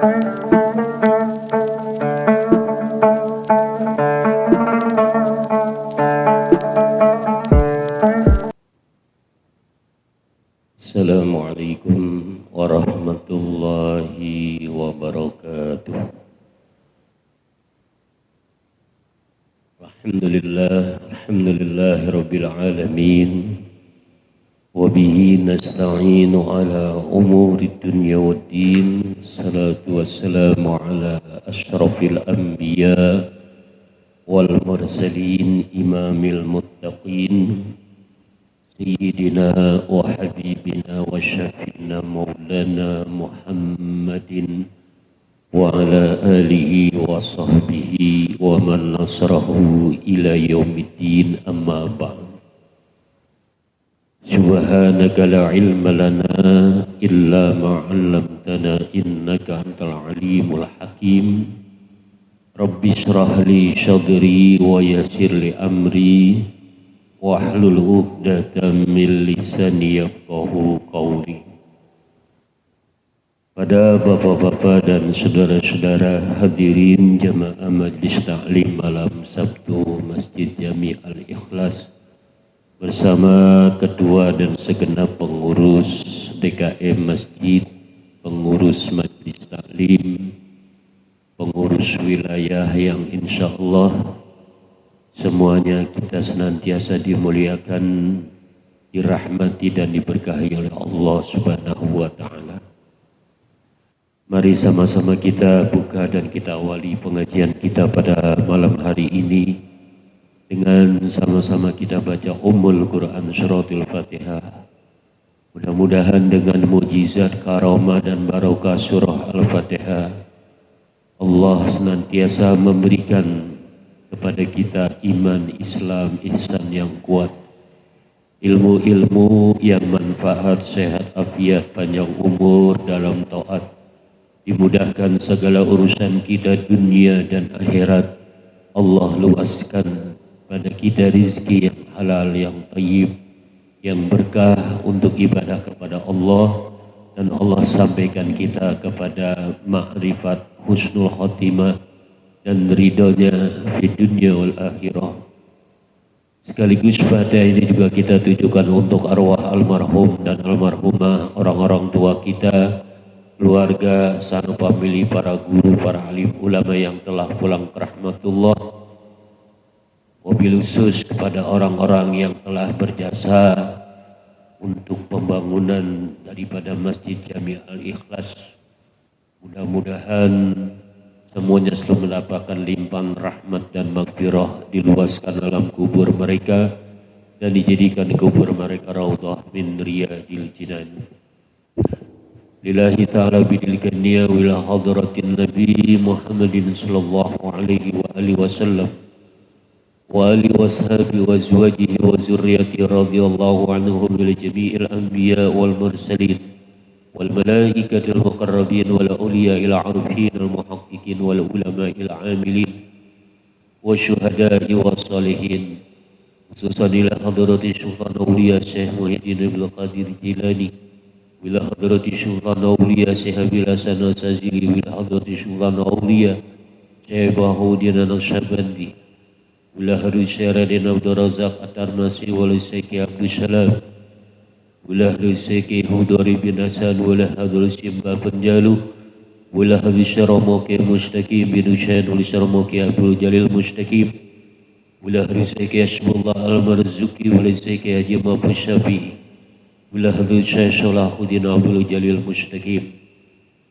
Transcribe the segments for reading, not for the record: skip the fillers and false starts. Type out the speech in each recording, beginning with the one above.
Assalamualaikum warahmatullahi wabarakatuh. Alhamdulillahirabbil alamin. Wabihi nasta'inu ala umurid dunya waddin. Salatu wassalamu ala asyrafil anbiya wal mursalin imamil muttaqin Sayyidina wa habibina wa syafi'na maulana Muhammadin wa ala alihi wa sahbihi wa man nasrahu ila yaumiddin, amma ba'd. Subhanaka la ilma lana illa ma 'allamtana innaka antal alimul hakim. Rabbi shrah li sadri wa yassir li amri wahlul 'uqdatam min lisani yafqahu qawli. Pada bapak-bapak dan saudara-saudara hadirin jamaah Majlis Ta'lim malam Sabtu Masjid Jami Al-Ikhlas bersama ketua dan segenap pengurus DKM Masjid, pengurus Majlis Ta'lim, pengurus wilayah yang insya Allah semuanya kita senantiasa dimuliakan, dirahmati dan diberkahi oleh Allah Subhanahu wa Ta'ala. Mari sama-sama kita buka dan kita awali pengajian kita pada malam hari ini dengan sama-sama kita baca Ummul Quran Suratul Fatihah. Mudah-mudahan dengan mujizat, karamah dan barokah surah Al-Fatihah, Allah senantiasa memberikan kepada kita iman, Islam, ihsan yang kuat, ilmu-ilmu yang manfaat, sehat, afiat, panjang umur dalam taat, dimudahkan segala urusan kita dunia dan akhirat. Allah luaskan pada kita rizki yang halal, yang tayyib, yang berkah untuk ibadah kepada Allah, dan Allah sampaikan kita kepada ma'rifat, husnul khotimah dan ridhonya di dunia wal akhirah. Sekaligus pada ini juga kita tujukan untuk arwah almarhum dan almarhumah, orang-orang tua kita, keluarga, sanak famili, para guru, para alim ulama yang telah pulang ke rahmatullah. Wabil khusus kepada orang-orang yang telah berjasa untuk pembangunan daripada Masjid Jami Al-Ikhlas. Mudah-mudahan semuanya selalu mendapatkan limpahan rahmat dan maghfirah, diluaskan alam kubur mereka dan dijadikan kubur mereka raudhah min riyadil jinan. Lillahi ta'ala bidil kaniya wila hadratin Nabi Muhammadin sallallahu alaihi wa alihi wasallam wa alihi washabi wa azwajihi wa zurriyati radhiyallahu anhum bil jami'il anbiya wal mursalin wal malaikatil muqarrabin wal awliya'il 'arifin al muhaqqiqin wal ulama'il 'amilin wa syuhada'i was salihin, khususan ila hadrati sultan awliya Syekh Muhyiddin Abdul Qadir Jilani, ila hadrati sultan awliya Syekh Abil Hasan As-Sazili, ila hadrati sultan awliya Syekh Bahuddin Naqsyabandi, ila hadrati Syekh Raden Abdul Razak At-Tarmasi wa Syekh Abdul Salam, wala hadrati Hudari bin Hasan, wala hadrati Simba Penjalu, wala hadrati Syaramoki Mustaqim bin Hushain, wala Syaramoki Abdul Jalil Mustaqim, wala hadrati Asmullah Al-Marzuki, wala Haji Mahfuz Syafi'i, wala hadrati Syekh Salahuddin Abdul Jalil Mustaqim,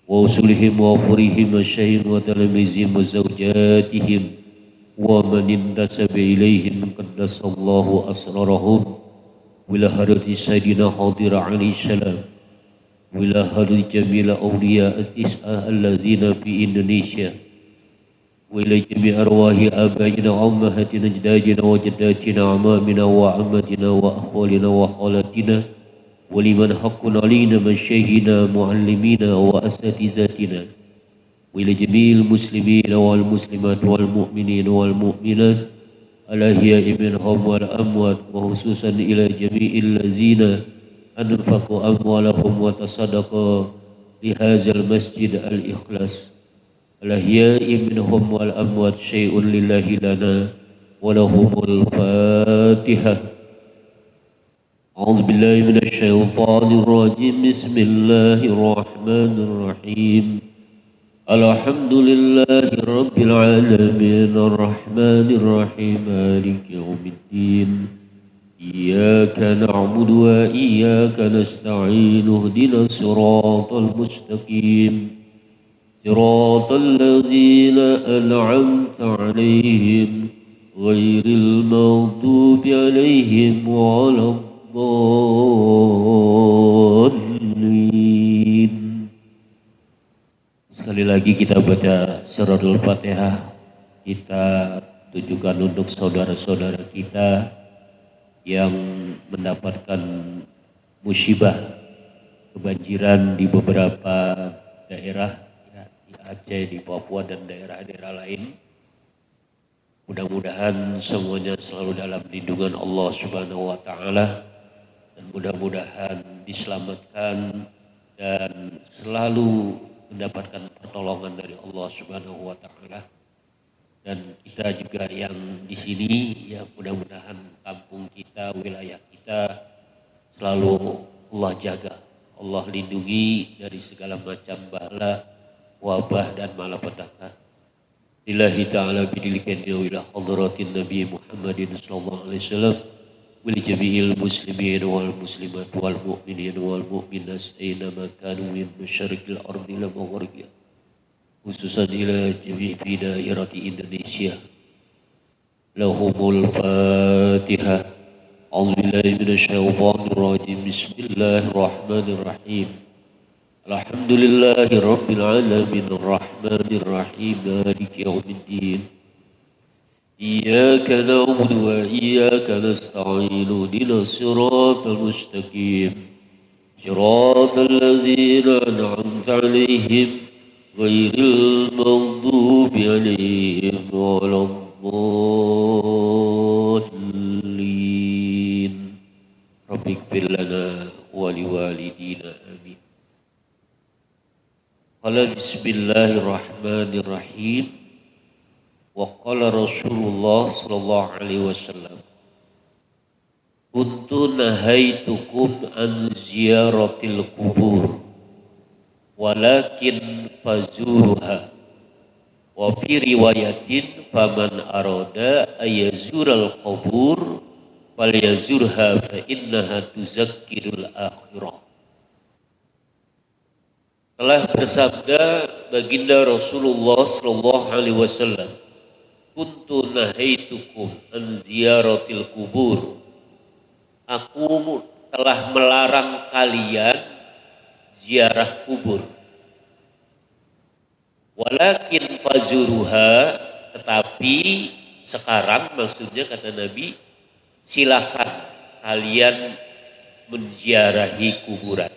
wa usulihim wa furihim asyahin wa talamizim wa zawjatihim wa man intasaba ilaihim qaddasallahu asrarahum, wila hadrati Sayyidina Khadir alaihi salam, wila hadrati jamil awliya at-tis'ah alladzina fi Indonesia, wila jami' arwahi abaina wa ummahatina ajdadina wa jaddatina amamina wa ammatina wa akhwalina wa khalatina wa liman haqqun alina masyaykhina muallimina wa asatizatina, wila jami'il muslimin wal muslimat wal mu'minin wal mu'minat al-ahya'i minhum wal amwat, wa khususan ila jami'il ladzina anfaqu amwalahum wa tasaddaqa لهذا المسجد الإخلاص الأحياء منهم والأموات شيء لله لنا ولهم الفاتحة. أعوذ بالله من الشيطان الرجيم. بسم الله الرحمن الرحيم. الحمد لله رب العالمين الرحمن الرحيم مالك يوم الدين إياك نعبد وإياك نستعين اهدنا الصراط المستقيم صراط الذين أنعمت عليهم غير المغضوب عليهم ولا الضالين. Sekali lagi kita baca surat Al-Fatihah. Kita tujukan untuk saudara-saudara kita yang mendapatkan musibah kebanjiran di beberapa daerah ya, di Aceh, di Papua dan daerah-daerah lain. Mudah-mudahan semuanya selalu dalam lindungan Allah Subhanahu wa taala dan mudah-mudahan diselamatkan dan selalu mendapatkan pertolongan dari Allah Subhanahu wa taala. Dan kita juga yang di sini ya mudah-mudahan kampung kita, wilayah kita selalu Allah jaga, Allah lindungi dari segala macam bala, wabah dan malapetaka. Lillahi ta'ala bidilkan ya ila hadratin Nabi Muhammadin sallallahu alaihi wasallam wa li jami'il muslimin wal muslimat wal mu'minin wal mu'minat aina ma kanu min masyariqil ardi ila magharibiha khususan ila jami' fi dairati Indonesia. Lahumul Fatihah. A'udzu billahi minasyaitonir rajim. Bismillahirrahmanirrahim. Alhamdulillahi rabbil alamin arrahmanir rahim maliki yaumiddin. Iyyaka na'budu wa iyyaka nasta'in ihdinas siratal mustaqim siratal ladzina an'amta 'alaihim ghairil maghdubi 'alaihim waladdallin. Rabbighfir lana wa liwalidina amin. Qala bismillahirrahmanirrahim. Wa qala Rasulullah sallallahu alaihi wasallam, kuntu nahaitukum an ziyaratil kubur walakin fazuruha wa fi riwayatin faman arada ayazural kubur falyazurha fa innaha tuzakkirul akhirah. Telah bersabda baginda Rasulullah sallallahu alaihi wasallam, kuntu nahaitukum an ziyaratil kubur. Aku telah melarang kalian ziarah kubur. Walakin fazuruha, tetapi sekarang maksudnya kata Nabi, silakan kalian menziarahi kuburan.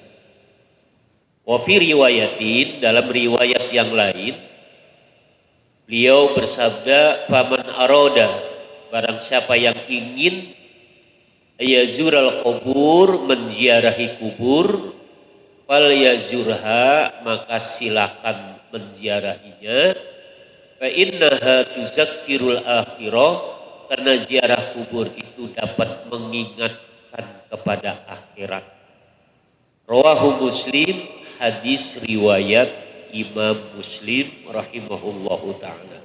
Wa fi riwayatin, dalam riwayat yang lain beliau bersabda, faman aroda, barang siapa yang ingin yazural kubur, menziarahi kubur, fal yazurha, maka silakan menziarahinya. Fa innaha tuzakkirul akhirah, karena ziarah kubur itu dapat mengingatkan kepada akhirat. Rawahu Muslim, hadis riwayat Imam Muslim rahimahullahu ta'ala.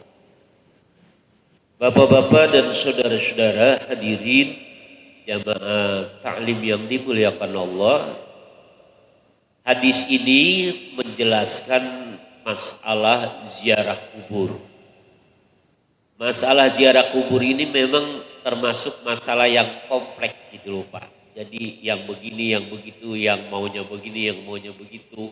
Bapak-bapak dan saudara-saudara hadirin jamaah ta'lim yang dimuliakan Allah, hadis ini menjelaskan masalah ziarah kubur. Masalah ziarah kubur ini memang termasuk masalah yang kompleks gitu loh Pak. Jadi yang begini, yang begitu, yang maunya begini, yang maunya begitu,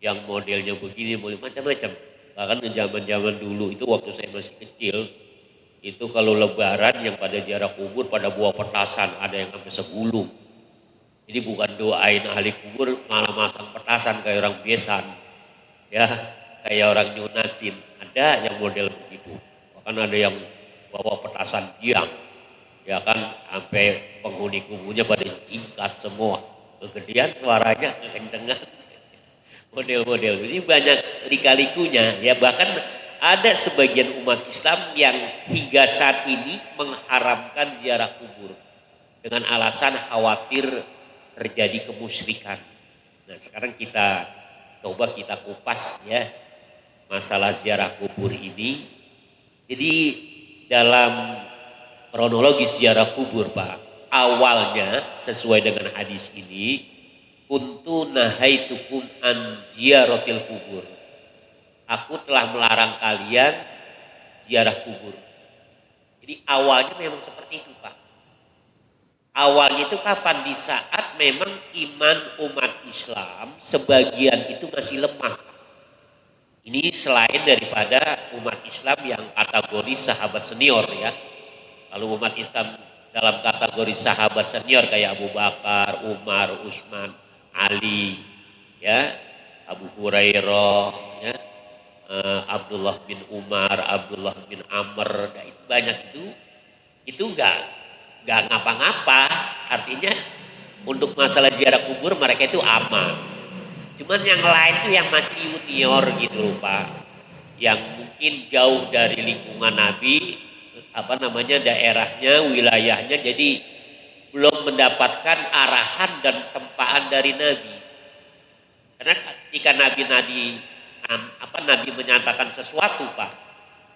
yang modelnya begini, macam-macam. Bahkan zaman-zaman dulu itu waktu saya masih kecil, itu kalau lebaran yang pada ziarah kubur pada bawa petasan, ada yang sampai segulung. Jadi bukan doain ahli kubur, malah masang petasan kayak orang besan, ya kayak orang nyunatin. Ada yang model begitu. Bahkan ada yang bawa petasan tiang, ya kan, sampai penghuni kuburnya pada tingkat semua, kegedean suaranya, kekencengan. model-model. Ini banyak lika-likunya ya, bahkan ada sebagian umat Islam yang hingga saat ini mengharamkan ziarah kubur dengan alasan khawatir terjadi kemusyrikan. Nah, sekarang kita coba kita kupas ya masalah ziarah kubur ini. Jadi dalam kronologis ziarah kubur Pak, awalnya sesuai dengan hadis ini, kuntu nahaitukum an ziyaratil kubur. Aku telah melarang kalian ziarah kubur. Jadi awalnya memang seperti itu Pak. Awalnya itu kapan? Di saat memang iman umat Islam sebagian itu masih lemah. Ini selain daripada umat Islam yang kategori sahabat senior ya. Kalau umat Islam dalam kategori sahabat senior kayak Abu Bakar, Umar, Utsman, Ali, ya, Abu Hurairah, ya, Abdullah bin Umar, Abdullah bin Amr, nah, itu banyak itu nggak ngapa-ngapa. Artinya untuk masalah ziarah kubur mereka itu aman. Cuman yang lain tuh yang masih junior gitu loh Pak, yang mungkin jauh dari lingkungan Nabi, daerahnya, wilayahnya, jadi belum mendapatkan arahan dan tempaan dari Nabi. Karena ketika Nabi menyatakan sesuatu Pak,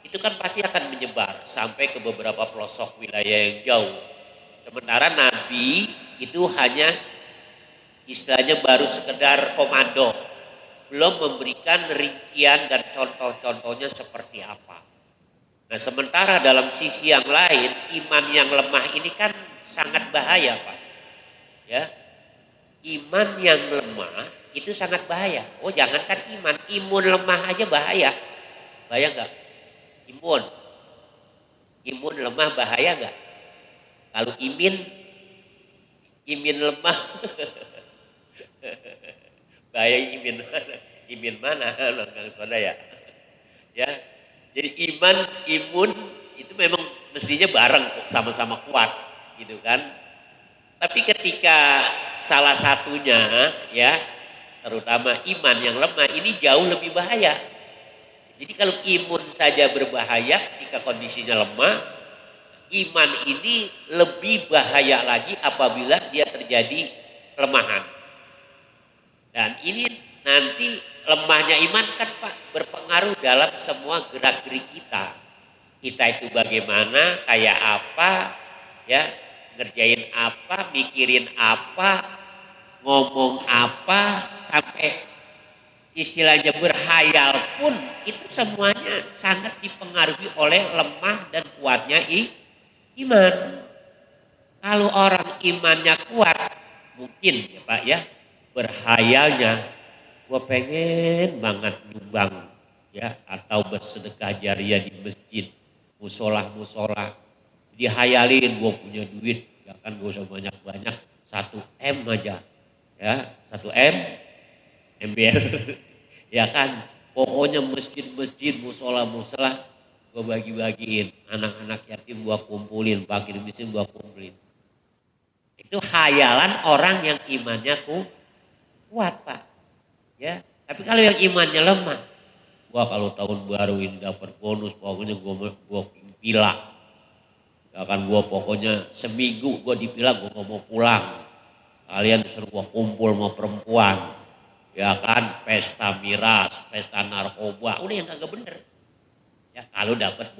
itu kan pasti akan menyebar sampai ke beberapa pelosok wilayah yang jauh. Sementara Nabi itu hanya istilahnya baru sekedar komando, belum memberikan rincian dan contoh-contohnya seperti apa. Nah, sementara dalam sisi yang lain, iman yang lemah ini kan sangat bahaya Pak. Ya, iman yang lemah itu sangat bahaya. Oh, jangankan imun lemah aja bahaya. Bahaya nggak? Imun lemah bahaya nggak? Kalau imin lemah, bahaya imin mana, Kang Soda ya? Ya, jadi imun itu memang mestinya bareng sama-sama kuat, gitu kan? Tapi ketika salah satunya ya, terutama iman yang lemah ini jauh lebih bahaya. Jadi kalau imun saja berbahaya ketika kondisinya lemah, iman ini lebih bahaya lagi apabila dia terjadi kelemahan. Dan ini nanti lemahnya iman kan Pak berpengaruh dalam semua gerak-gerik kita. Kita itu bagaimana, kayak apa, ya, ngerjain apa, mikirin apa, ngomong apa, sampai istilahnya berhayal pun itu semuanya sangat dipengaruhi oleh lemah dan kuatnya iman. Kalau orang imannya kuat, mungkin ya Pak ya, berhayalnya, gue pengen banget nyumbang ya, atau bersedekah jariah di masjid, musola, dihayalin gue punya duit, ya kan, gue usah banyak-banyak, 1 M aja, ya 1 M, ember, ya kan, pokoknya masjid, musola, gue bagi-bagiin, anak-anak yatim gue kumpulin, fakir miskin gue kumpulin. Itu hayalan orang yang imannya kuat Pak, ya. Tapi kalau yang imannya lemah, gua kalau tahun baru ini dapat bonus, pokoknya gua pilak, ya kan, gua pokoknya seminggu gua dipilak, gua nggak mau pulang. Kalian suruh gua kumpul sama perempuan, ya kan, pesta miras, pesta narkoba, udah yang kagak bener. Ya kalau dapat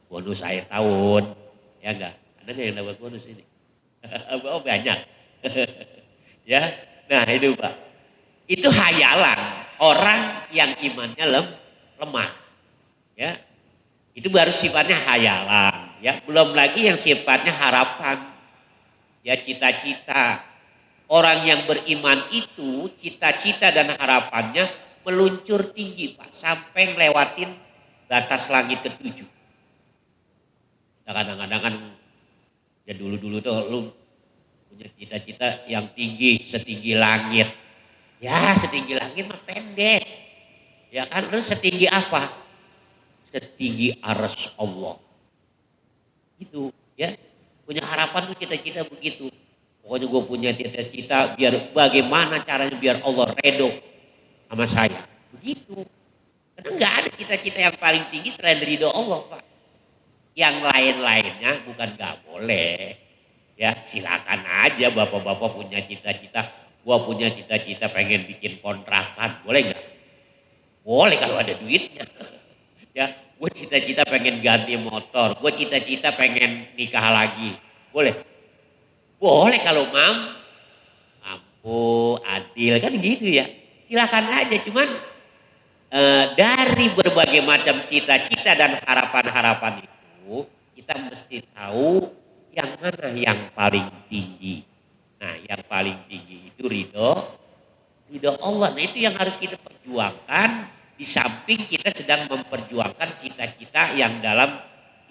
bonus akhir tahun, ya enggak, ada nggak yang dapat bonus ini? Oh banyak, ya. Nah itu Pak, itu hayalan orang yang imannya lemah, ya. Itu baru sifatnya hayalan, ya. Belum lagi yang sifatnya harapan, ya, cita-cita. Orang yang beriman itu cita-cita dan harapannya meluncur tinggi Pak, sampai ngelewatin batas langit ke-7. Kadang-kadang kan ya dulu tuh lu punya cita-cita yang tinggi, setinggi langit. Ya setinggi langit mah pendek. Ya kan, lu setinggi apa? Setinggi arsy Allah. Gitu ya. Punya harapan tuh cita-cita begitu. Pokoknya gue punya cita-cita biar bagaimana caranya biar Allah redho sama saya. Begitu. Karena nggak ada cita-cita yang paling tinggi selain ridho Allah, Pak. Yang lain-lainnya bukan nggak boleh. Ya silakan aja bapak-bapak punya cita-cita. Gua punya cita-cita pengen bikin kontrakan, boleh nggak? Boleh kalau ada duitnya. Ya, gue cita-cita pengen ganti motor, gue cita-cita pengen nikah lagi, boleh? Boleh kalau mampu, adil kan gitu ya. Silakan aja, cuman dari berbagai macam cita-cita dan harapan-harapan itu kita mesti tahu yang mana yang paling tinggi. Nah, yang paling tinggi itu ridho Allah. Nah, itu yang harus kita perjuangkan di samping kita sedang memperjuangkan cita-cita yang dalam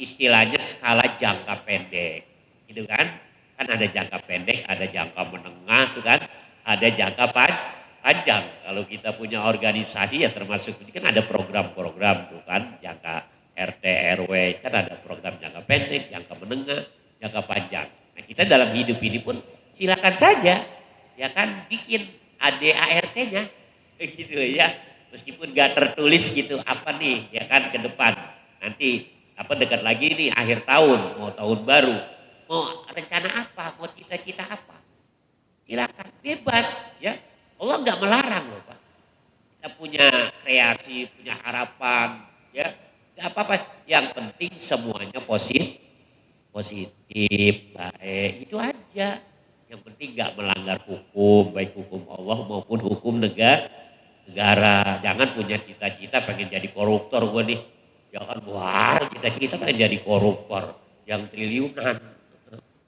istilahnya skala jangka pendek. Gitu kan? Kan ada jangka pendek, ada jangka menengah tuh kan, ada jangka panjang. Kalau kita punya organisasi ya termasuk kan ada program-program tuh kan, jangka RT RW kan ada program jangka pendek, jangka menengah, jangka panjang. Nah, kita dalam hidup ini pun silakan saja ya kan bikin ADART-nya gitu ya. Meskipun gak tertulis gitu apa nih ya kan ke depan. Nanti apa dekat lagi nih akhir tahun, mau tahun baru. Mau rencana apa, mau cita-cita apa. Silakan, bebas ya. Allah nggak melarang loh Pak. Kita punya kreasi, punya harapan ya. Gak apa-apa, yang penting semuanya positif, baik, itu aja. Yang penting nggak melanggar hukum, baik hukum Allah maupun hukum negara. Jangan punya cita-cita pengen jadi koruptor gue nih. Jangan, wah cita-cita pengen jadi koruptor yang triliunan.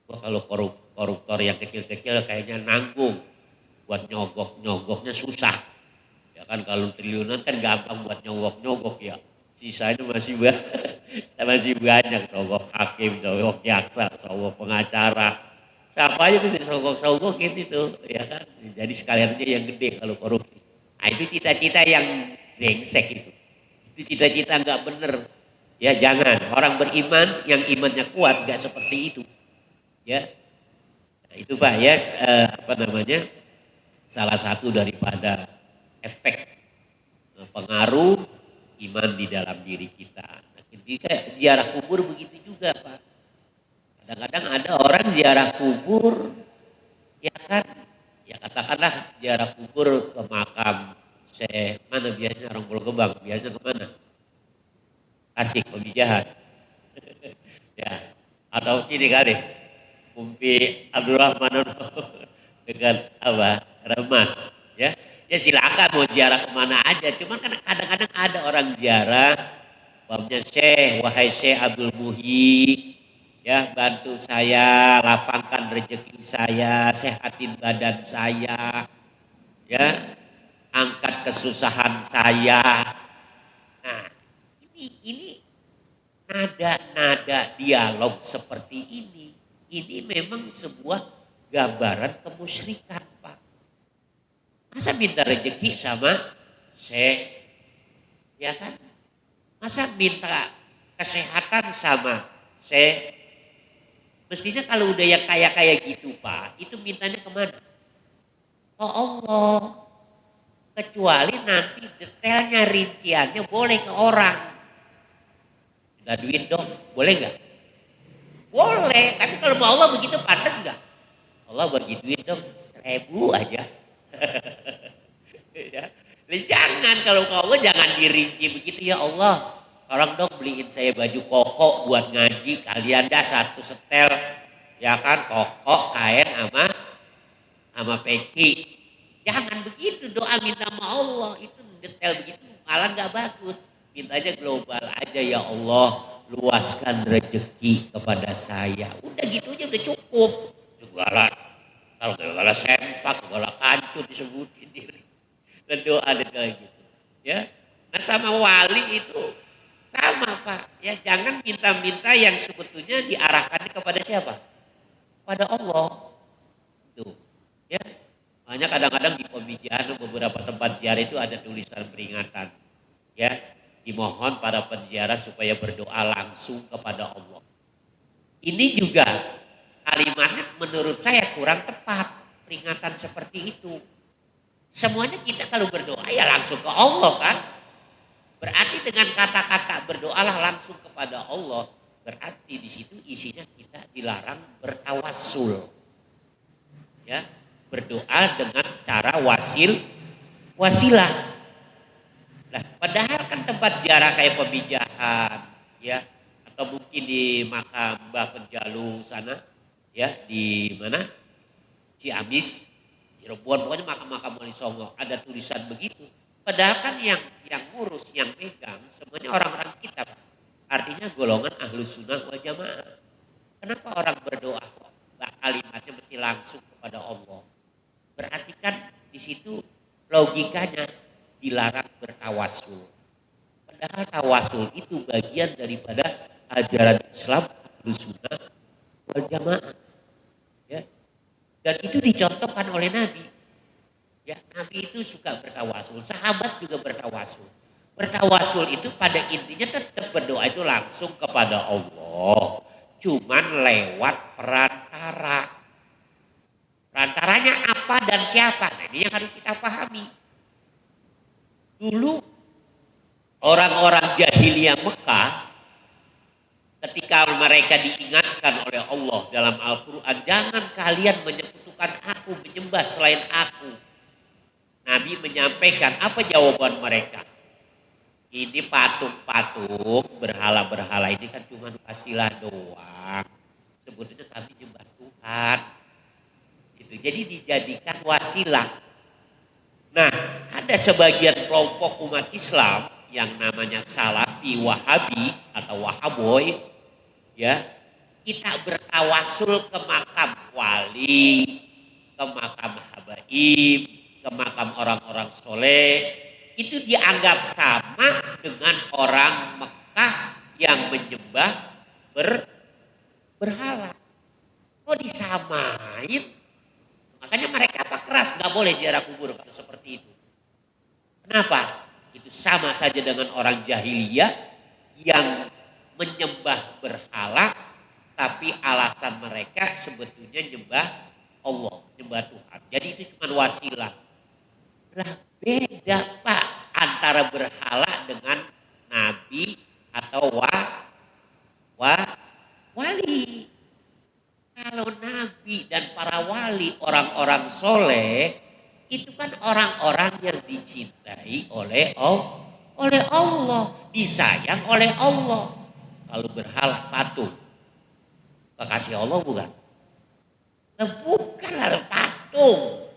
Wah, kalau koruptor yang kecil-kecil kayaknya nanggung. Buat nyogoknya susah. Ya kan kalau triliunan kan gampang buat nyogok ya. Sisanya masih banyak, sogok hakim, sogok jaksa, sogok pengacara. Siapa aja itu disogok-sogokin itu, ya kan. Jadi sekalian aja yang gede kalau korupsi. Nah itu cita-cita yang brengsek itu. Itu cita-cita nggak bener. Ya jangan, orang beriman yang imannya kuat nggak seperti itu. Ya, nah, itu Pak ya apa namanya, salah satu daripada efek pengaruh iman di dalam diri kita. Nah, ketika ziarah kubur begitu juga Pak. Kadang-kadang ada orang ziarah kubur, ya kan, ya katakanlah ziarah kubur ke makam mana biasanya orang Pulau Gebang, biasanya kemana? Tasik, Pemijahan. Ya, atau sini kali, Umpi Abdurrahman dengan apa? Remas, ya. Ya silakan mau ziarah kemana aja, cuman kan kadang-kadang ada orang ziarah, bapaknya Syekh, wahai Syekh Abdul Muhi, ya bantu saya, lapangkan rezeki saya, sehatin badan saya, ya angkat kesusahan saya. Nah ini nada-nada dialog seperti ini memang sebuah gambaran kemusyrikan Pak. Masa minta rezeki sama Syekh, ya kan? Masa minta kesehatan sama Syekh? Mestinya kalau udah yang kaya-kaya gitu Pak, itu mintanya kemana? Ke Allah. Kecuali nanti detailnya, rinciannya boleh ke orang. Minta duit dong, boleh nggak? Boleh, tapi kalau mau Allah begitu pantas nggak? Allah bagi duit dong, 1000 aja. Ya. Jangan, kalau ke Allah jangan dirinci begitu, ya Allah. Tolong dong beliin saya baju koko buat ngaji, kalian dah satu setel, ya kan, koko, kain sama peci. Jangan begitu doa minta sama Allah, itu detail begitu malah nggak bagus. Mintanya global aja, ya Allah luaskan rezeki kepada saya. Udah gitu aja udah cukup. Segala sempak, segala kancur disebutin diri. Dan doa kayak gitu. Ya. Nah sama wali itu sama Pak. Ya jangan minta-minta yang sebetulnya diarahkan kepada siapa? Pada Allah. Tuh. Ya. Makanya kadang-kadang di Pemijahan beberapa tempat ziarah itu ada tulisan peringatan. Ya, dimohon para penziarah supaya berdoa langsung kepada Allah. Ini juga kalimatnya menurut saya kurang tepat, peringatan seperti itu. Semuanya kita kalau berdoa ya langsung ke Allah kan. Berarti dengan kata-kata berdoalah langsung kepada Allah. Berarti di situ isinya kita dilarang bertawassul. Ya, berdoa dengan cara wasilah. Nah, padahal kan tempat ziarah kayak pemijahan, ya, atau mungkin di makam Mbah Penjalu sana, ya, di mana? Ciamis, Cirebon, pokoknya makam-makam Wali Songo ada tulisan begitu. Padahal kan yang ngurus, yang pegang semuanya orang-orang kita. Artinya golongan ahlus sunnah wal jamaah. Kenapa orang berdoa kok kalimatnya mesti langsung kepada Allah? Berarti kan di situ logikanya dilarang bertawasul. Padahal tawasul itu bagian daripada ajaran Islam ahlus sunnah wal jamaah. Ya. Dan itu dicontohkan oleh Nabi. Ya, Nabi itu suka bertawasul, sahabat juga bertawasul. Bertawasul itu pada intinya tetap berdoa itu langsung kepada Allah. Cuman lewat perantara. Perantaranya apa dan siapa? Nah, ini yang harus kita pahami. Dulu orang-orang jahiliyah Mekah ketika mereka diingatkan oleh Allah dalam Al-Quran, jangan kalian menyekutukan aku, menyembah selain aku. Nabi menyampaikan apa jawaban mereka? Ini patung-patung, berhala-berhala ini kan cuma wasilah doang. Sebetulnya kami nyembah Tuhan. Itu jadi dijadikan wasilah. Nah, ada sebagian kelompok umat Islam yang namanya Salafi Wahabi atau Wahaboy, ya, kita bertawasul ke makam wali, ke makam habaib, ke makam orang-orang soleh. Itu dianggap sama dengan orang Mekah yang menyembah berhala. Kok disamain? Makanya mereka keras, nggak boleh ziarah kubur kalau seperti itu. Kenapa? Itu sama saja dengan orang jahiliyah yang menyembah berhala, tapi alasan mereka sebetulnya nyembah Allah, nyembah Tuhan. Jadi itu cuma wasilah. Lah beda Pak antara berhala dengan nabi atau wali. Kalau nabi dan para wali, orang-orang soleh, itu kan orang-orang yang dicintai oleh Allah, disayang oleh Allah. Kalau berhala patung, kekasih Allah bukan? Nah, bukan lalu patung.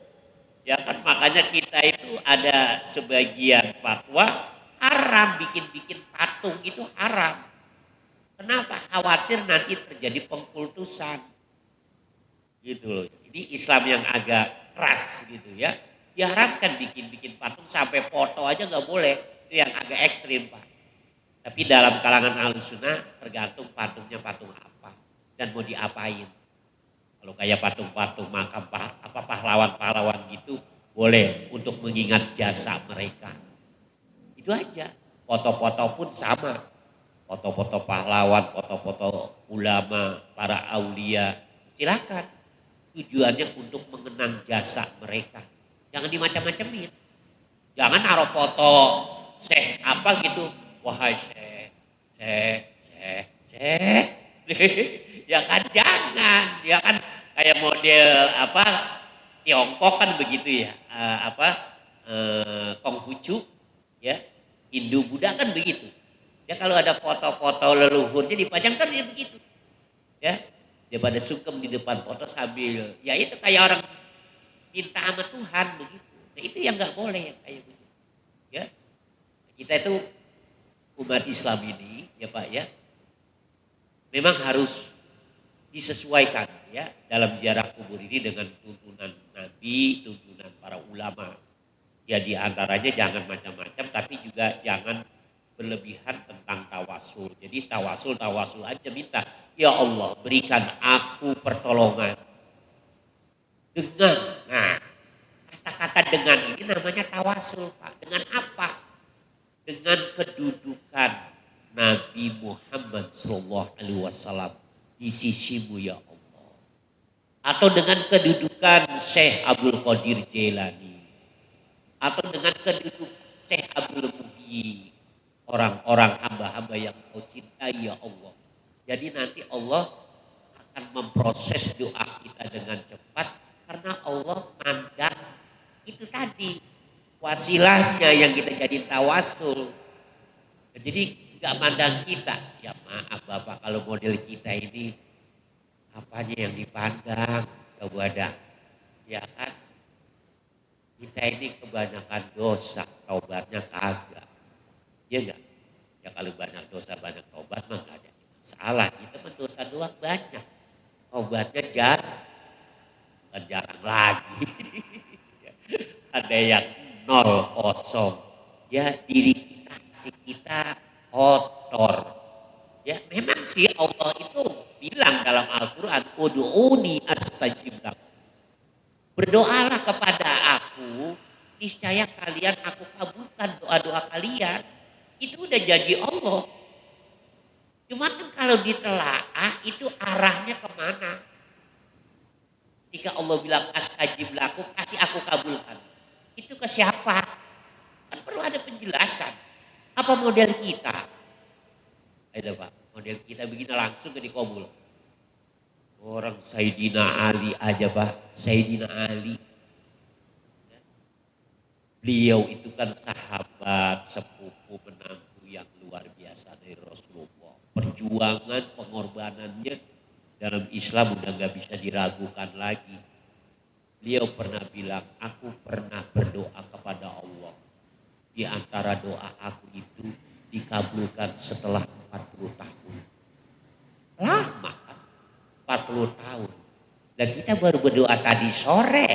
Ya kan makanya kita itu ada sebagian fatwa haram bikin patung itu haram. Kenapa? Khawatir nanti terjadi pengkultusan. Gitu loh. Ini Islam yang agak keras gitu ya. Diharamkan bikin patung sampai foto aja nggak boleh. Itu yang agak ekstrim Pak. Tapi dalam kalangan Ahlus Sunnah tergantung patungnya patung apa dan mau diapain. Kalau kayak patung-patung makam pahlawan-pahlawan gitu boleh untuk mengingat jasa mereka. Itu aja. Foto-foto pun sama. Foto-foto pahlawan, foto-foto ulama, para aulia. Silakan. Tujuannya untuk mengenang jasa mereka. Jangan dimacam-macamin. Jangan naruh foto syekh apa gitu. Wahai syekh. Ya kan jangan. Ya kan kayak model apa Tiongkok kan begitu ya. Konghucu ya. Hindu Buddha kan begitu. Ya kalau ada foto-foto leluhurnya dipajang kan ya begitu. Ya. Dia pada sungkem di depan foto sambil ya itu kayak orang minta sama Tuhan begitu. Nah, itu yang nggak boleh yang kayak begitu. Ya. Kita itu umat Islam ini ya Pak ya. Memang harus disesuaikan ya dalam ziarah kubur ini dengan tuntunan Nabi, tuntunan para ulama. Ya di antaranya jangan macam-macam tapi juga jangan berlebihan tentang tawasul. Jadi tawasul aja minta, ya Allah berikan aku pertolongan. Dengan, nah kata-kata dengan ini namanya tawasul Pak. Dengan apa? Dengan kedudukan Nabi Muhammad SAW di sisimu ya Allah. Atau dengan kedudukan Syekh Abdul Qadir Jailani. atau dengan kedudukan Syekh Abdul Muhyi, orang-orang hamba-hamba yang kau cintai ya Allah. Jadi nanti Allah akan memproses doa kita dengan cepat karena Allah mandang itu tadi wasilahnya yang kita jadi tawasul. Jadi nggak mandang kita. Ya maaf Bapak kalau model kita ini apanya yang dipandang, coba dah. Ya kan? Kita ini kebanyakan dosa, taubatnya kagak. Iya enggak? Ya kalau banyak dosa, banyak taubat mah enggak ada masalah. Kita mah dosa doang banyak. Taubatnya jarang. Bukan jarang lagi. Ada yang nol kosong. Ya diri kita, hati kita kotor. Ya memang sih Allah itu bilang dalam Al-Quran, Udu'uni astajib lakum. Berdoalah kepada aku, niscaya kalian aku kabulkan doa-doa kalian. Itu udah jadi Allah. Cuma kan kalau ditelaah itu arahnya kemana? Ketika Allah bilang astajib lakum, kasih aku kabulkan. Itu ke siapa? Kan perlu ada penjelasan. Apa model kita? Ada Pak, model kita begini langsung ke dikabul. Orang Sayyidina Ali aja Pak, Sayyidina Ali. Beliau itu kan sahabat, sepupu, menantu yang luar biasa dari Rasulullah. Perjuangan, pengorbanannya dalam Islam udah gak bisa diragukan lagi. Beliau pernah bilang, aku pernah berdoa kepada Allah. Di antara doa aku itu dikabulkan setelah 40 tahun. Lama kan? 40 tahun. Dan kita baru berdoa tadi sore.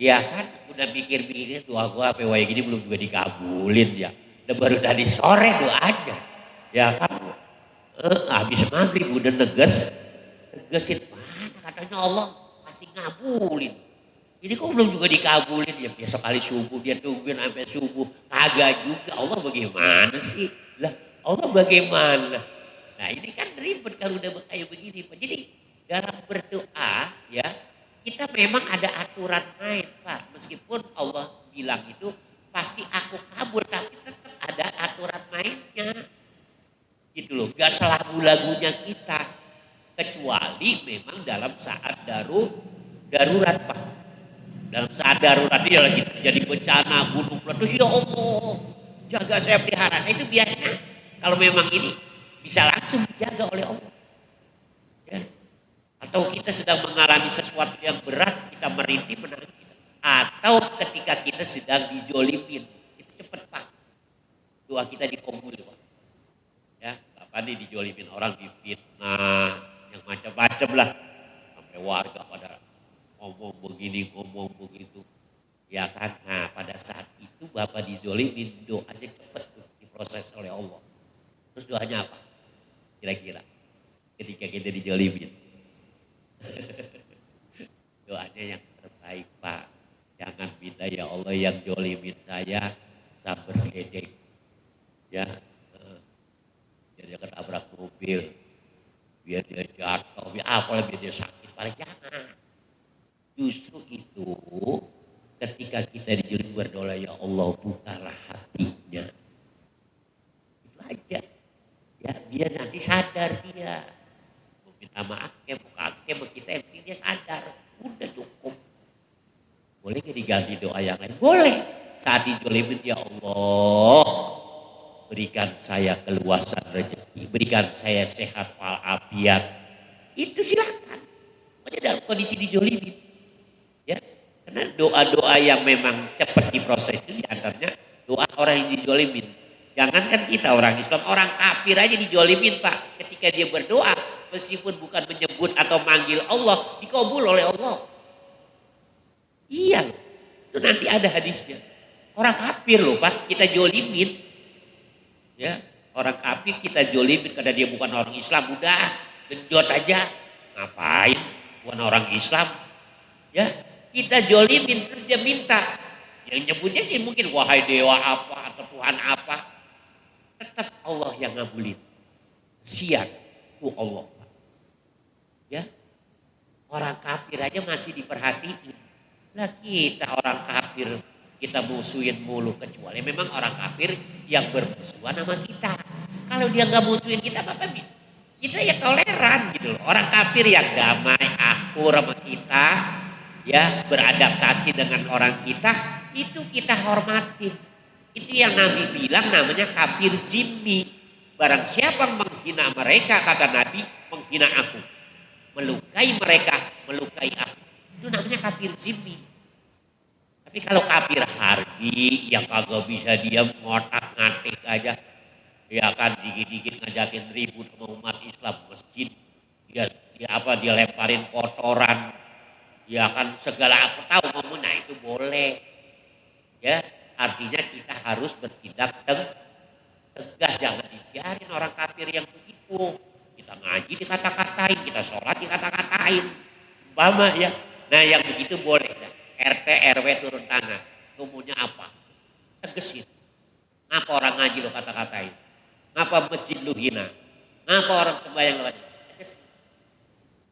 Ya kan? Udah mikir-mikirnya doa gua apa wae gini belum juga dikabulin ya. Udah baru tadi sore doanya. Ya kan? Habis maghrib udah negesin. Mana katanya Allah pasti ngabulin. Ini kok belum juga dikabulin ya. Besok kali subuh dia tungguin sampai subuh. Kagak juga. Allah bagaimana sih? Lah Allah bagaimana? Nah ini kan ribet kalau udah kayak begini. Jadi dalam berdoa ya kita memang ada aturan main Pak. Meskipun Allah bilang itu pasti aku kabul tapi tetap ada aturan mainnya. Gitu loh. Gak selagu-lagunya kita. Kecuali memang dalam saat darurat Pak. Dalam saat darurat dia lagi terjadi bencana gunung meletus ya Allah jaga saya pelihara saya itu biasanya kalau memang ini bisa langsung dijaga oleh Allah ya. Atau kita sedang mengalami sesuatu yang berat kita merintih menangis kita. Atau ketika kita sedang dijolimin itu cepat Pak doa kita dikabul Pak ya. Bapak nih dijolimin orang difitnah yang macam-macam lah sampai warga pada ngomong begini, ngomong begitu. Ya kan? Nah pada saat itu Bapak dizolimin, doanya cepat diproses oleh Allah. Terus doanya apa? Kira-kira ketika kita dijolimin. Doanya yang terbaik Pak. Jangan minta ya Allah yang jolimin saya sabar gedek. Ya, dia ketabrak mobil. Biar dia jatuh, biar apalagi dia sakit. Paling jangan. Justru itu ketika kita dijolimin berdoa ya Allah bukalah hatinya. Itu aja. Ya biar nanti sadar dia. Mau minta maaf mau kaget kita yang penting dia sadar. Udah cukup. Boleh gak diganti doa yang lain? Boleh. Saat dijolimin ya Allah berikan saya keluasan rezeki. Berikan saya sehat walafiat. Itu silakan. Pokoknya dalam kondisi dijolimin. Ya, karena doa-doa yang memang cepat diproses itu diantaranya doa orang yang dijolimin. Jangankan kita orang Islam, orang kafir aja dijolimin Pak. Ketika dia berdoa, meskipun bukan menyebut atau manggil Allah, dikabul oleh Allah. Iya, itu nanti ada hadisnya. Orang kafir loh Pak, kita jolimin. Ya, orang kafir kita jolimin karena dia bukan orang Islam, udah genjot aja. Ngapain? Bukan orang Islam. Ya, kita jolimin terus dia minta. Yang nyebutnya sih mungkin wahai dewa apa atau Tuhan apa. Tetap Allah yang ngabulin. Siap ku Allah. Ya. Orang kafir aja masih diperhatiin. Lah kita orang kafir kita musuhin mulu, kecuali memang orang kafir yang bermusuhan sama kita. Kalau dia nggak musuhin kita apa kita ya toleran gitu loh. Orang kafir yang damai, akur sama kita, ya beradaptasi dengan orang kita, itu kita hormati. Itu yang Nabi bilang namanya kafir zimmi. Barang siapa yang menghina mereka, kata Nabi, menghina aku. Melukai mereka, melukai aku. Itu namanya kafir zimmi. Tapi kalau kafir harbi, yang kagak bisa diam, ngotak-ngatik aja, ya kan dikit-dikit ngajakin ribut sama umat Islam masjid, dia lemparin kotoran, ya kan segala apa tahu ngomong, nah itu boleh, ya artinya kita harus bertindak tegas, jangan dibiarin orang kafir yang begitu. Kita ngaji dikata-katain, kita sholat dikata-katain, umpama ya, nah yang begitu boleh. RT RW turun tangan, umumnya apa? Tegesin. Ngapa orang ngaji lo kata-katain? Ngapa masjid lu hina? Ngapa orang sembahyang lu hina? Tegesin.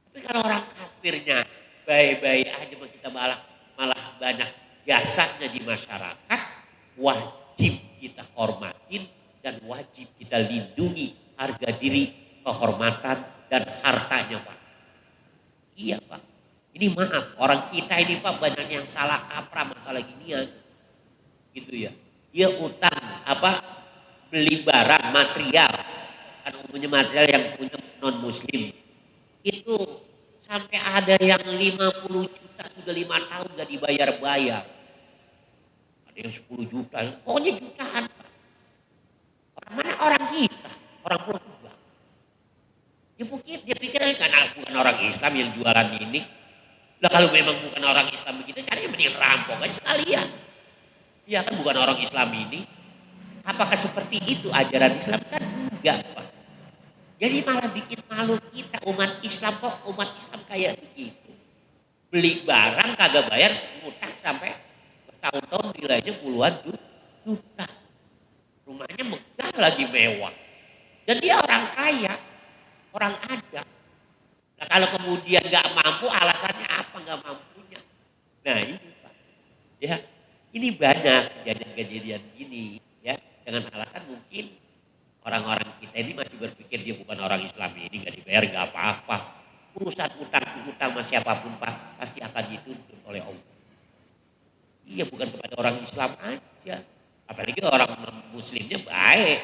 Tapi kalau orang kafirnya baik-baik aja, kita malah banyak jasadnya di masyarakat, wajib kita hormatin dan wajib kita lindungi harga diri, kehormatan dan hartanya, Pak. Iya, Pak. Ini maaf, orang kita ini Pak banyak yang salah kaprah masalah ginian. Gitu ya. Dia utang beli barang material. Kan umumnya material yang punya non muslim. Itu sampai ada yang 50 juta sudah 5 tahun gak dibayar-bayar. Ada yang 10 juta, pokoknya jutaan, Pak. Orang mana orang kita? Orang pulau juga. Dia pikir karena bukan orang Islam yang jualan ini. Lah kalau memang bukan orang Islam begitu, caranya mending rampok aja sekalian. Ya kan bukan orang Islam ini. Apakah seperti itu ajaran Islam? Kan enggak, Pak. Jadi malah bikin malu kita umat Islam, kok umat Islam kayak begitu. Beli barang kagak bayar, ngutang sampai bertahun-tahun nilainya puluhan juta. Rumahnya megah lagi mewah. Dan dia orang kaya, orang ada. Nah kalau kemudian nggak mampu, alasannya apa nggak mampunya? Nah ini Pak, ya ini banyak kejadian-kejadian gini, ya dengan alasan mungkin orang-orang kita ini masih berpikir dia bukan orang Islam, ini nggak dibayar nggak apa-apa. Urusan utang sama siapapun Pak pasti akan dituntut oleh Allah. Iya bukan kepada orang Islam aja, apalagi orang Muslimnya baik,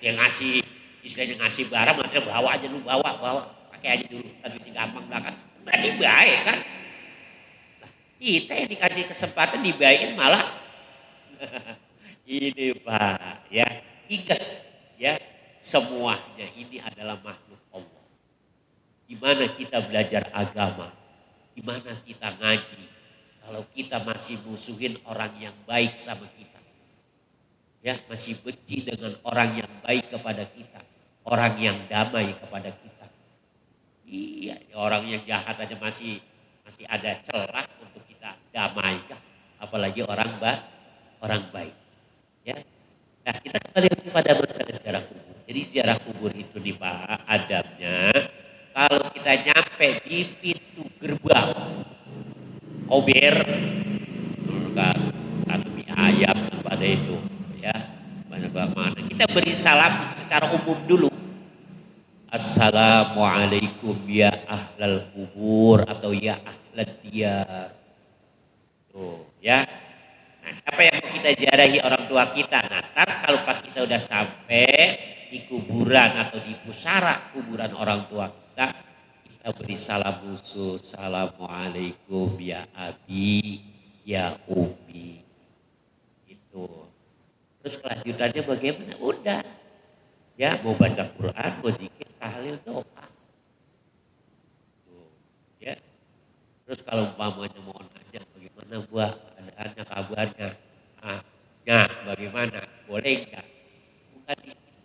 yang ngasih istilahnya ngasih barang material bawa aja lu bawa. Pakai aja dulu, tadi gampang belakang. Berarti baik kan? Nah, kita yang dikasih kesempatan dibaikin malah ini Pak, ya ingat ya semuanya ini adalah makhluk Allah. Di mana kita belajar agama, di mana kita ngaji, kalau kita masih musuhin orang yang baik sama kita, ya masih benci dengan orang yang baik kepada kita, orang yang damai kepada kita. Iya, orang yang jahat aja masih ada celah untuk kita damaikan, apalagi orang baik. Ya, nah kita kembali pada masalah ziarah kubur. Jadi ziarah kubur itu nih Pak, adabnya kalau kita nyampe di pintu gerbang kober, kan mie ayam pada itu, ya mana kita beri salam secara umum dulu. Assalamualaikum ya ahlal kubur atau ya ahlal diyar. Tuh, ya. Nah, siapa yang mau kita ziarahi orang tua kita? Nah, kalau pas kita udah sampai di kuburan atau di pusara kuburan orang tua kita beri salam khusus. Assalamualaikum ya abi, ya umi. Itu. Terus kelanjutannya bagaimana? Udah. Ya, mau baca Quran, mau zikir, tahlil, doa. Tuh, ya. Terus kalau umpamanya mau nanya bagaimana buat keadaannya, kabarnya, bagaimana, boleh enggak?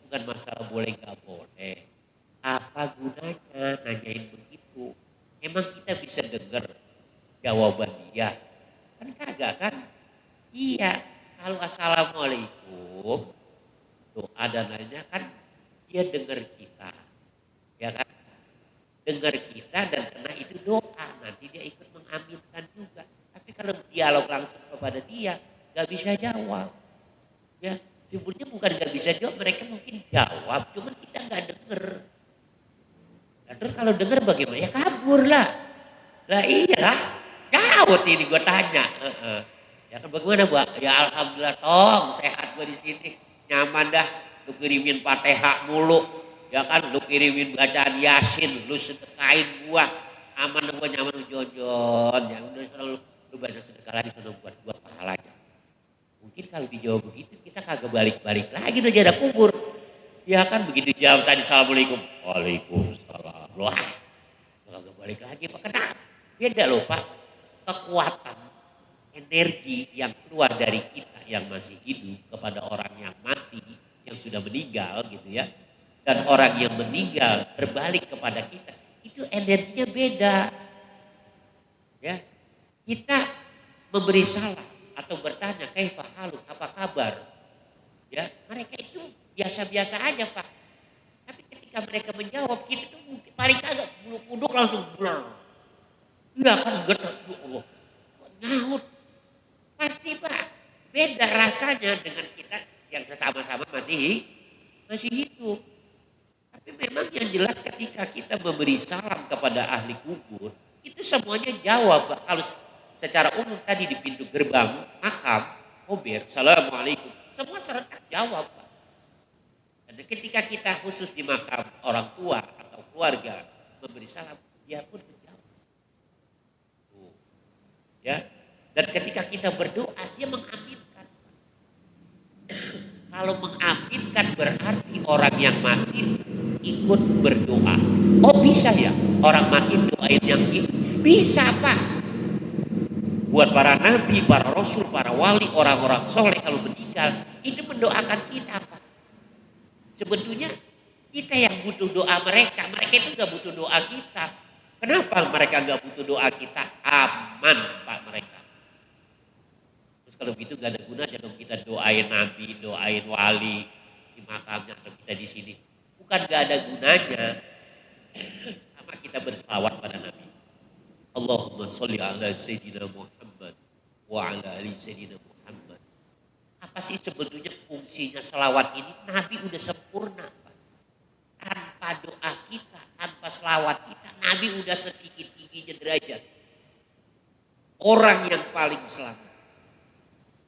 Bukan masalah boleh enggak boleh. Apa gunanya nanyain begitu? Emang kita bisa dengar jawaban dia? Kan kagak kan? Iya, kalau assalamualaikum, doa dan lainnya kan dia dengar kita, ya kan? Dengar kita dan karena itu doa, nanti dia ikut mengaminkan juga. Tapi kalau dialog langsung kepada dia, nggak bisa jawab. Ya, sebenarnya bukan nggak bisa jawab, mereka mungkin jawab, cuman kita nggak denger. Nah, terus kalau denger bagaimana? Ya kabur lah. Lah iyalah, jawab ini gue tanya. Ya kan bagaimana, Mbak? Ya alhamdulillah tong, sehat gue di sini, nyaman dah. Lu kirimin Fatihah mulu, ya kan? Lu kirimin bacaan Yasin, lu sedekahin gua, aman gua, nyaman jojon. Ya udah selalu lu banyak sedekah lagi, selalu buat gua pahalanya. Mungkin kalau dijawab begitu kita kagak balik-balik lagi udah jarak kubur. Ya kan begitu jawab tadi assalamualaikum, waalaikumsalam. Wah, kagak balik lagi Pak. Kenapa? Beda loh Pak. Kekuatan energi yang keluar dari kita yang masih hidup kepada orang yang mati, yang sudah meninggal gitu ya. Dan orang yang meninggal berbalik kepada kita, itu energinya beda. Ya. Kita memberi salam atau bertanya kaifa haluk, apa kabar? Ya, mereka itu biasa-biasa aja Pak. Tapi ketika mereka menjawab, kita tuh mungkin paling kagak bulu kuduk langsung blur. Ya kan getar, ya Allah, nyaut. Pasti Pak, beda rasanya dengan kita yang sesama-sama masih hidup. Tapi memang yang jelas ketika kita memberi salam kepada ahli kubur, itu semuanya jawab Pak. Kalau secara umum tadi di pintu gerbang makam, kubur, assalamualaikum, semua serentak jawab Pak. Dan ketika kita khusus di makam orang tua atau keluarga memberi salam, dia pun menjawab. Ya, dan ketika kita berdoa, dia mengaminkan. Kalau mengaminkan berarti orang yang mati ikut berdoa. Oh bisa ya, orang mati doain yang itu. Bisa Pak. Buat para nabi, para rasul, para wali, orang-orang soleh kalau meninggal, itu mendoakan kita Pak. Sebetulnya kita yang butuh doa mereka itu gak butuh doa kita. Kenapa mereka gak butuh doa kita? Aman Pak mereka. Terus kalau begitu gak ada gunanya dong kita doain nabi, doain wali di makamnya atau kita di sini. Bukan gak ada gunanya. Sama kita berselawat pada nabi. Allahumma sholli ala Sayyidina Muhammad wa ala ali Sayyidina Muhammad. Apa sih sebetulnya fungsinya selawat ini? Nabi udah sempurna Pak. Tanpa doa kita, tanpa selawat kita, Nabi udah setinggi-tingginya derajat. Orang yang paling selamat.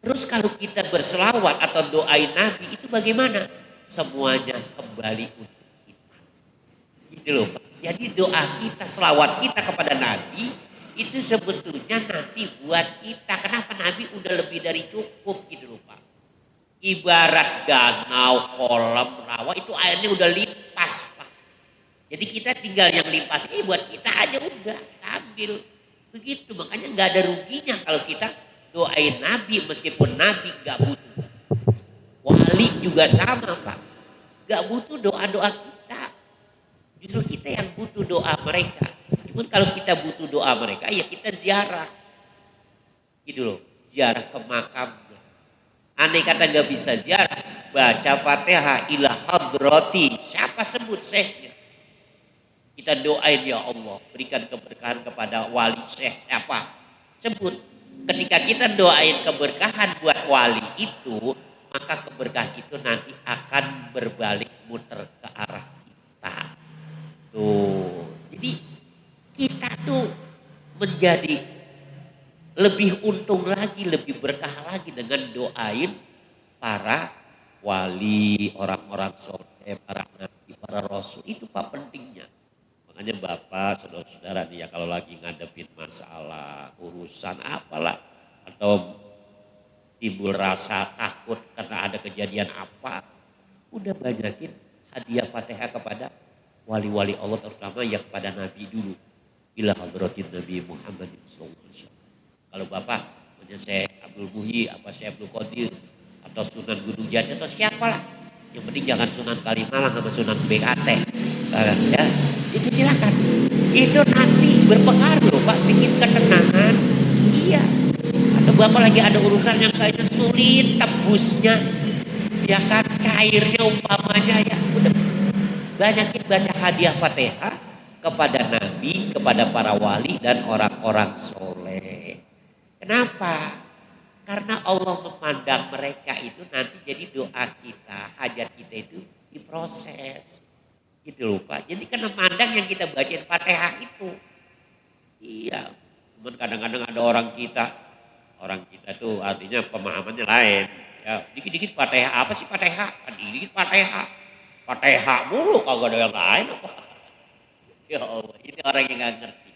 Terus kalau kita berselawat atau doain Nabi itu bagaimana? Semuanya kembali untuk kita. Gitu loh Pak. Jadi doa kita, selawat kita kepada Nabi itu sebetulnya nanti buat kita. Kenapa? Nabi udah lebih dari cukup gitu loh Pak. Ibarat danau, kolam, rawa itu airnya udah limpas Pak. Jadi kita tinggal yang limpas ini buat kita aja udah kita ambil. Begitu, makanya gak ada ruginya kalau kita doain Nabi meskipun Nabi gak butuh. Wali juga sama Pak. Gak butuh doa-doa kita. Justru kita yang butuh doa mereka. Cuman kalau kita butuh doa mereka ya kita ziarah. Gitu loh, ziarah ke makamnya. Andai kata gak bisa ziarah, baca Fatihah ila hadrati. Siapa sebut syekhnya? Kita doain ya Allah, berikan keberkahan kepada wali syekh siapa? Sebut. Ketika kita doain keberkahan buat wali itu, maka keberkahan itu nanti akan berbalik muter ke arah kita. Tuh. Jadi kita tuh menjadi lebih untung lagi, lebih berkah lagi dengan doain para wali, orang-orang soleh, para nabi, para rasul. Itu Pak pentingnya. Makanya Bapak, saudara-saudara nih ya kalau lagi ngadepin masalah, urusan apalah, atau timbul rasa takut karena ada kejadian apa, udah banyakin hadiah Fatihah kepada wali-wali Allah, terutama yang kepada Nabi dulu. Ila hadratin Nabi Muhammad SAW. Kalau Bapak punya Syekh Abdul Muhyi, apa Syekh Abdul Qadir, atau Sunan Gunung Jati, atau siapalah. Yang penting jangan Sunan Kalimalang sama Sunan BKT. Ya, itu silakan. Itu nanti berpengaruh loh Pak, bikin ketenangan. Iya. Atau Bapak lagi ada urusan yang kayaknya sulit tembusnya. Ya kan, cairnya umpamanya ya. Udah banyakin baca hadiah Fatihah kepada Nabi, kepada para wali dan orang-orang soleh. Kenapa? Karena Allah memandang mereka itu nanti jadi doa kita, hajat kita itu diproses. Gitu loh Pak. Jadi karena mandang yang kita bacain Fatihah itu. Iya. Cuman kadang-kadang ada orang kita tuh artinya pemahamannya lain. Ya, dikit-dikit Fatihah, apa sih Fatihah? Dikit-dikit Fatihah. Fatihah mulu kagak ada yang lain apa. Ya Allah, ini orang yang nggak ngerti.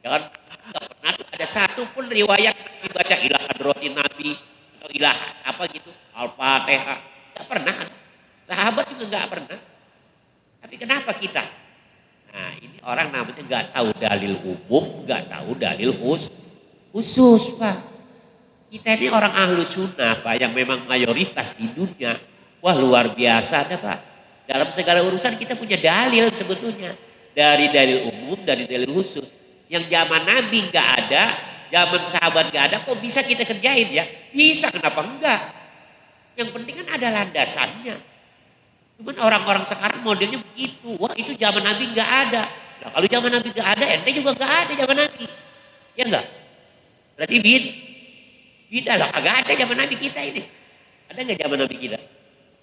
Jangan nggak pernah tuh ada satu pun riwayat dibaca ilah hadrotin Nabi atau ilah apa gitu Al-Fatihah. Nggak pernah. Sahabat juga nggak pernah. Tapi kenapa kita? Nah ini orang namanya nggak tahu dalil umum, nggak tahu dalil khusus Pak. Kita ini orang ahlu sunnah Pak yang memang mayoritas di dunia. Wah luar biasa ada Pak. Dalam segala urusan kita punya dalil sebetulnya. Dari dalil umum, dari dalil khusus. Yang zaman Nabi nggak ada, zaman sahabat nggak ada, kok bisa kita kerjain ya? Bisa, kenapa enggak? Yang penting kan ada landasannya. Cuman orang-orang sekarang modelnya begitu. Wah itu zaman Nabi nggak ada. Nah, kalau zaman Nabi nggak ada, ente juga nggak ada zaman Nabi. Ya enggak? Berarti beda lah. Kagak ada zaman Nabi kita ini. Ada nggak zaman Nabi kita?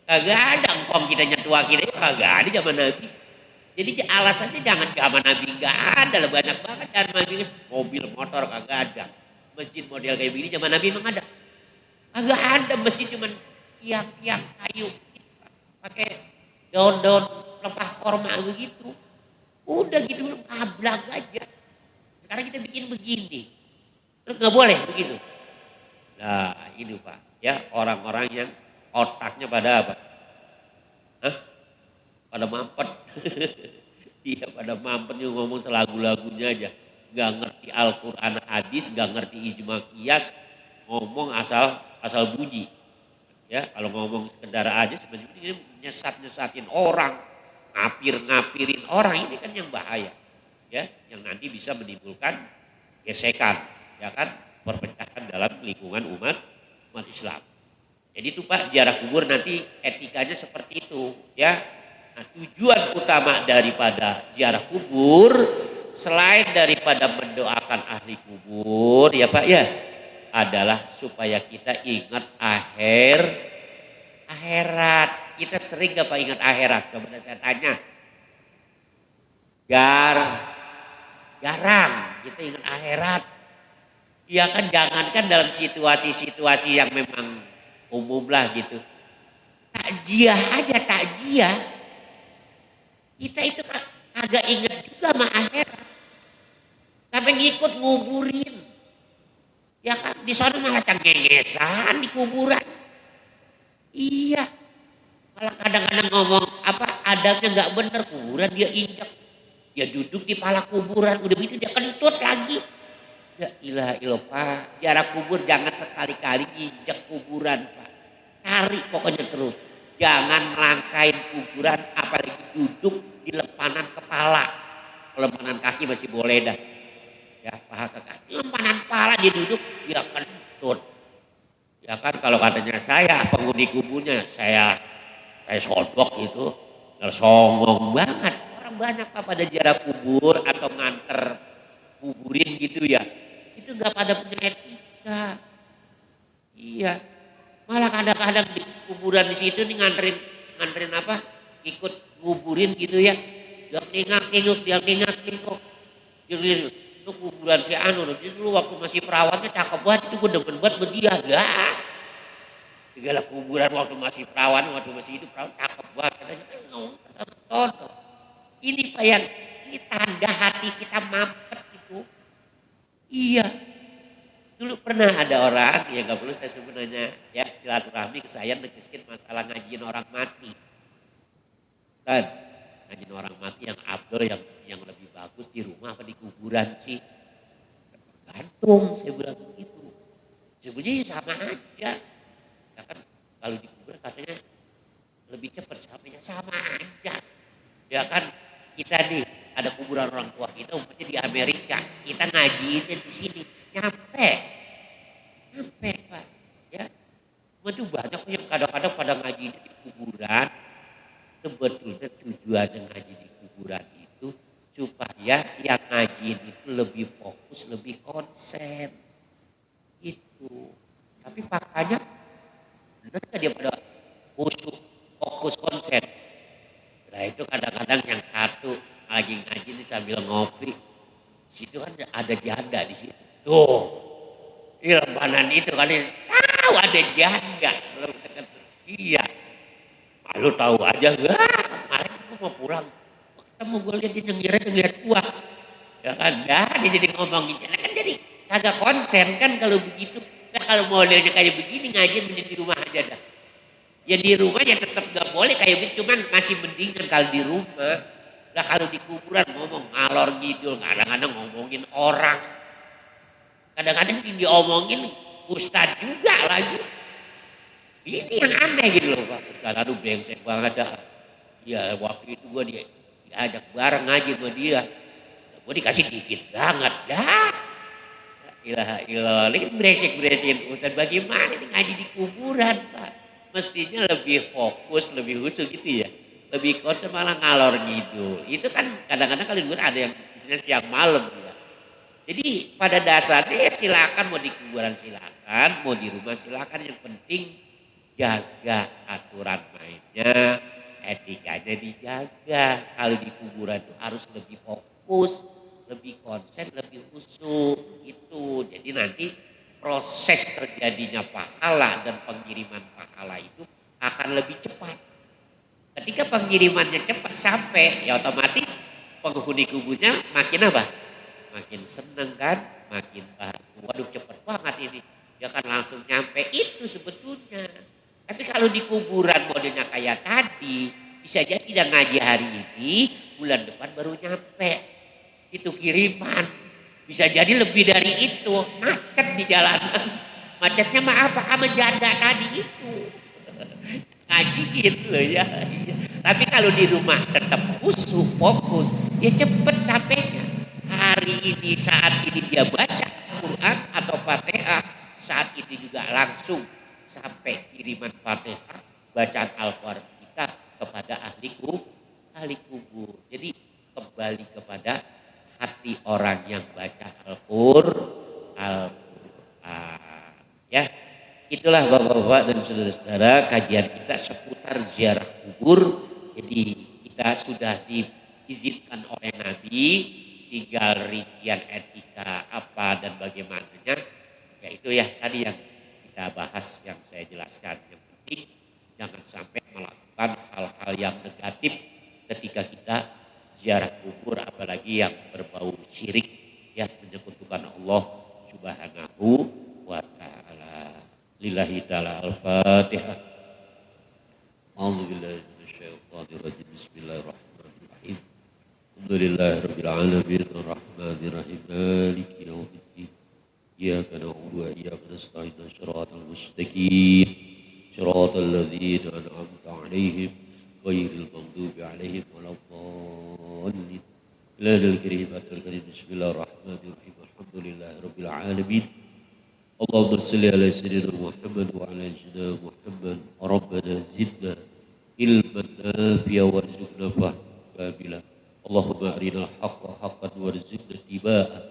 Kagak ada. Engkong kita nyetua kita itu kagak ada zaman Nabi. Jadi alasannya jangan zaman Nabi nggak ada lah, banyak banget zaman Nabi mobil motor kagak ada. Masjid model kayak begini zaman Nabi memang ada. Kagak ada masjid cuman tiang-tiang kayu pakai daun-daun lepah korma begitu. Udah gitu dulu kablag aja. Sekarang kita bikin begini. Terus nggak boleh begitu. Nah ini Pak ya orang-orang yang otaknya pada apa? Hah? Pada mampet. Iya pada mampet yang ngomong selagu-lagunya aja. Gak ngerti Al-Quran hadis, gak ngerti ijma qiyas, ngomong asal bunyi. Ya kalau ngomong sekedar aja sebenarnya ini nyesat-nyesatin orang, ngapirin orang, ini kan yang bahaya. Ya, yang nanti bisa menimbulkan gesekan, ya kan, perpecahan dalam lingkungan umat Islam. Jadi itu Pak ziarah kubur nanti etikanya seperti itu, ya. Nah, tujuan utama daripada ziarah kubur selain daripada mendoakan ahli kubur ya Pak ya adalah supaya kita ingat akhirat. Kita sering gak Pak ingat akhirat? Coba saya tanya. Jarang kita ingat akhirat. Ya kan jangankan dalam situasi-situasi yang memang umum lah gitu. Takjiah aja takjiah. Kita itu agak ingat juga sama akhirat. Sampai ngikut nguburin. Ya kan di sana malah cengengesan di kuburan. Iya. Malah kadang-kadang ngomong apa adabnya nggak bener, kuburan dia injak. Dia duduk di pala kuburan, udah begitu dia kentut lagi. Ya ilaha illallah Pak, jarak kubur jangan sekali-kali injak kuburan Pak. Cari pokoknya terus. Jangan melangkain kuburan apalagi duduk di lempanan kepala. Lempanan kaki masih boleh dah. Ya paha ke kaki. Lempanan kepala dia duduk, dia kentut. Ya kan kalau katanya saya penghuni kuburnya saya sodok itu songong banget. Orang banyak Pak pada jarak kubur atau nganter kuburin gitu ya. Itu gak pada punya etika. Iya. Malah kadang-kadang di kuburan di situ nih nganterin apa? Ikut nguburin gitu ya. Dia nengok. Itu kuburan si Anu. Dulu waktu masih perawatnya cakep banget. Itu gue demen banget sama dia. Lah. Segala kuburan waktu masih perawan, waktu masih hidup perawan cakep banget. Katanya contoh. Ini Pak yang ini tanda hati kita mampet itu. Iya. Dulu pernah ada orang, ya gak perlu saya sebenarnya, ya silaturahmi ke saya nekiskin masalah ngajiin orang mati. Kan, ngajiin orang mati yang abdul, yang lebih bagus di rumah apa di kuburan sih? Tergantung, saya bilang begitu. Sebenarnya sama aja. Ya kan, kalau di kuburan katanya lebih cepat sampainya sama aja. Ya kan, kita nih ada kuburan orang tua kita, umpamanya di Amerika, kita ngajiinnya di sini. Nyampe Pak ya. Itu banyak yang kadang-kadang pada ngaji di kuburan. Sebetulnya tujuannya ngaji di kuburan itu supaya yang ngaji itu lebih fokus, lebih konsen. Itu. tapi faktanya benar kan dia pada khusyuk, fokus, konsen. Nah itu kadang-kadang yang satu lagi ngaji nih sambil ngopi, situ kan ada janda di situ. Tuh, ilbanan itu kali tahu ada janda. Iya, lu tahu aja enggak? Kemarin gue mau pulang, ketemu gue lihat dia ngeliat gua. Ya kan, dah dia jadi ngomongin, kan jadi kagak konsen kan kalau begitu. Nah kalau modelnya kayak begini ngaji mending di rumah aja dah. Ya di rumah ya tetap nggak boleh kayak gitu, cuman masih mendingan kalau di rumah. Nah kalau di kuburan ngomong ngalor ngidul, kadang-kadang ngomongin orang, kadang-kadang diomongin ustadz juga lagi. Ini yang aneh gitu loh Pak Ustadz, aduh brengsek banget dah. Ya waktu itu gue diajak bareng ngaji sama dia, gue dikasih dikit banget dah. Ilaha ilallah, ini brengsek-brengsekin Ustadz, bagaimana ini ngaji di kuburan Pak? Mestinya lebih fokus, lebih khusyuk gitu ya. Lebih konsen malah ngalor ngidul. Itu kan kadang-kadang kalau di ada yang istilahnya siang malam ya. Jadi pada dasarnya ya silakan, mau di kuburan silakan, mau di rumah silakan. Yang penting jaga aturan mainnya, etikanya dijaga. Kalau di kuburan itu harus lebih fokus, lebih konsen, lebih khusyuk gitu. Jadi nanti proses terjadinya pahala dan pengiriman pahala itu akan lebih cepat. Ketika pengirimannya cepat sampai, ya otomatis penghuni kuburnya makin apa? Makin seneng kan, makin bahagia. Waduh cepet banget ini, ya kan langsung nyampe. Itu sebetulnya. Tapi kalau di kuburan modelnya kayak tadi, bisa jadi tidak ngaji hari ini, bulan depan baru nyampe. Itu kiriman. Bisa jadi lebih dari itu, macet di jalanan. Macetnya mah apa? Sama janda tadi itu. Ngaji gitu loh ya. Tapi kalau di rumah tetap khusyuk, fokus, ya cepet sampainya. Hari ini, saat ini dia baca Quran atau Fatihah, saat itu juga langsung sampai kiriman Fatihah, bacaan Al-Quran kita kepada ahli kubur. Jadi kembali kepada hati orang yang baca Al-Quran. Ya, itulah bapak-bapak dan saudara-saudara kajian kita seputar ziarah kubur. Jadi kita sudah diizinkan oleh Nabi, tinggal rincian etika apa dan bagaimananya. Ya itu ya tadi yang kita bahas, yang saya jelaskan. Yang penting jangan sampai melakukan hal-hal yang negatif ketika kita ziarah kubur, apalagi yang berbau syirik, ya menyekutukan Allah Subhanahu wa ta'ala. Lillahi ta'ala al-Fatihah. A'udzubillahi minasyaitonirrajim. Bismillahirrahmanirrahim. Alhamdulillahirabbil alamin arrahmanir rahim maliki yaumiddin. Iyyaka na'budu wa iyyaka nasta'in. Shiratal mustaqim. Shiratal ladzina an'amta 'alaihim ghairil maghdubi 'alaihim waladdallin. Ilahil karim. Bismillahirrahmanirrahim. Alhamdulillahirabbil alamin. Allahumma salli ala sayyidina Muhammad wa ala sayyidina Muhammad. Rabbana zidna ilman nafi'a warzuqna fahma. Allahumma arinal haqqa haqqan warzuqna ittiba'ah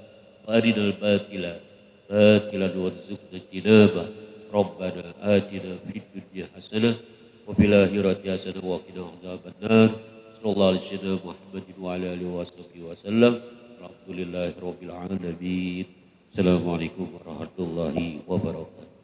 wa arinal batila batilan warzuqna ijtinabah. Rabbana atina fid dunya hasanah wa fil akhirati hasanah wa qina adzabannar. Sallallahu alaihi wasallam Muhammadin wa ala alihi wasallam. Alhamdulillahirabbil alamin. Assalamualaikum warahmatullahi wabarakatuh.